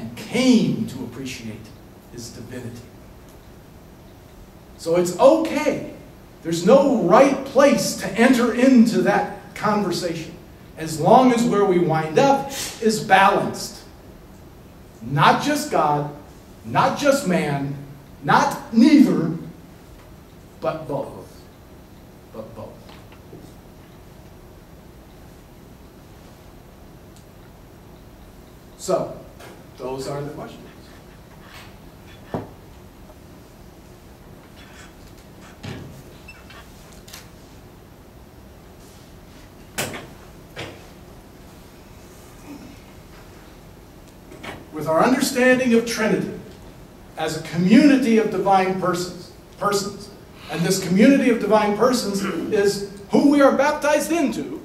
and came to appreciate his divinity. So it's okay. There's no right place to enter into that conversation, as long as where we wind up is balanced. Not just God, not just man, not neither, but both. But both. So, those are the questions. With our understanding of Trinity as a community of divine persons, and this community of divine persons is who we are baptized into,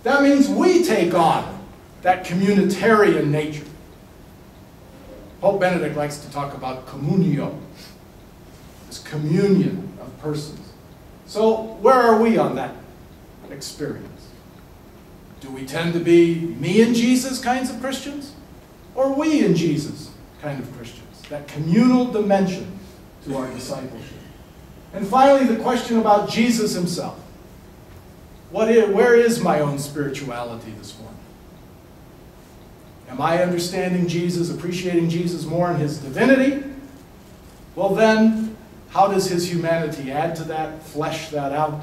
that means we take on that communitarian nature. Pope Benedict likes to talk about communio, this communion of persons. So where are we on that experience? Do we tend to be me and Jesus kinds of Christians? Or we and Jesus kind of Christians? That communal dimension to our discipleship. And finally, the question about Jesus himself. Where is my own spirituality this morning? Am I understanding Jesus, appreciating Jesus more in his divinity? Well then, how does his humanity add to that, flesh that out?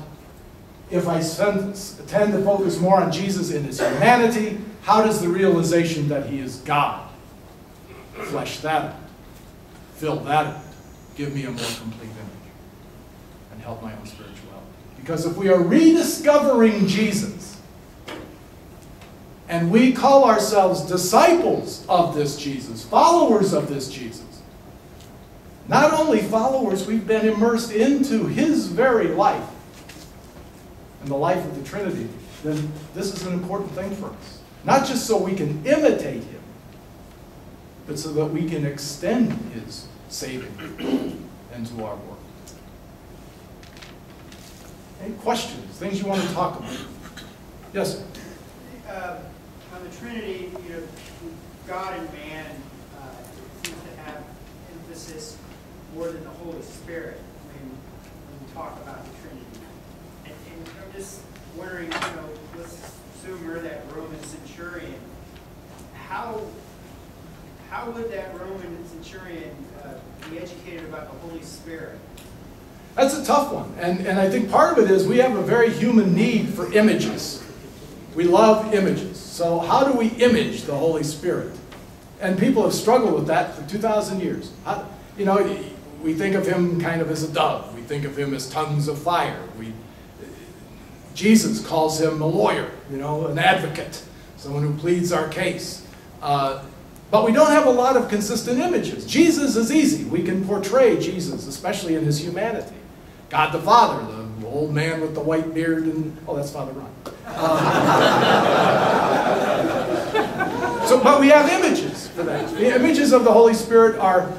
If I tend to focus more on Jesus in his humanity, how does the realization that he is God flesh that out, fill that out, give me a more complete image, and help my own spirituality? Because if we are rediscovering Jesus, and we call ourselves disciples of this Jesus, followers of this Jesus, not only followers, we've been immersed into his very life, and the life of the Trinity, then this is an important thing for us. Not just so we can imitate him, but so that we can extend his saving into our world. Any questions? Things you want to talk about? Yes, sir. On the Trinity, God and man seems to have emphasis more than the Holy Spirit when we talk about the Trinity. And I'm just wondering, let's assume we're that Roman centurion. How would that Roman centurion be educated about the Holy Spirit? That's a tough one. And I think part of it is we have a very human need for images. We love images. So how do we image the Holy Spirit? And people have struggled with that for 2,000 years. We think of him kind of as a dove. We think of him as tongues of fire. Jesus calls him a lawyer, an advocate, someone who pleads our case. But we don't have a lot of consistent images. Jesus is easy. We can portray Jesus, especially in his humanity. God the Father, the old man with the white beard, and that's Father Ron. But we have images for that. The images of the Holy Spirit are,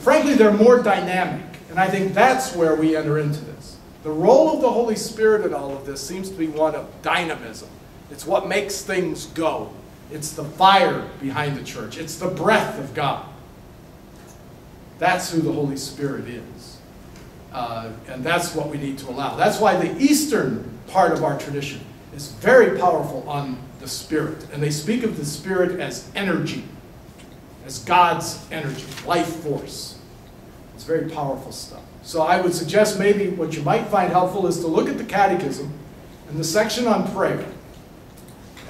frankly, they're more dynamic. And I think that's where we enter into this. The role of the Holy Spirit in all of this seems to be one of dynamism. It's what makes things go. It's the fire behind the church. It's the breath of God. That's who the Holy Spirit is. And that's what we need to allow. That's why the Eastern part of our tradition is very powerful on the Spirit. And they speak of the Spirit as energy, as God's energy, life force. It's very powerful stuff. So I would suggest maybe what you might find helpful is to look at the Catechism and the section on prayer.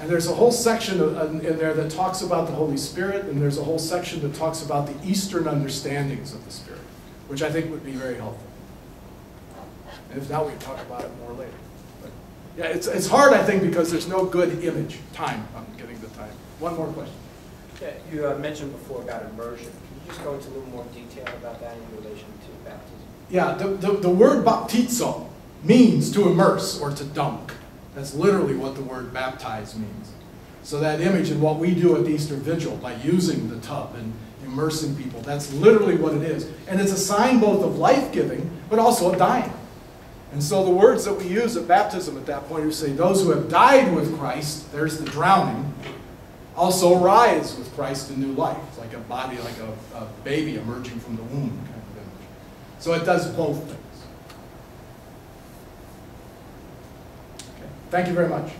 And there's a whole section in there that talks about the Holy Spirit, and there's a whole section that talks about the Eastern understandings of the Spirit, which I think would be very helpful. And if not, we can talk about it more later. But yeah, it's hard, I think, because there's no good image. I'm getting the time. One more question. Yeah, you mentioned before about immersion. Can you just go into a little more detail about that in relation to baptism? Yeah, the word baptizo means to immerse or to dunk. That's literally what the word baptize means. So that image and what we do at the Easter Vigil by using the tub and immersing people, that's literally what it is. And it's a sign both of life-giving, but also of dying. And so the words that we use at baptism at that point, we say those who have died with Christ, there's the drowning, also rise with Christ in new life. It's like a body, like a baby emerging from the womb kind of image. So it does both things. Okay. Thank you very much.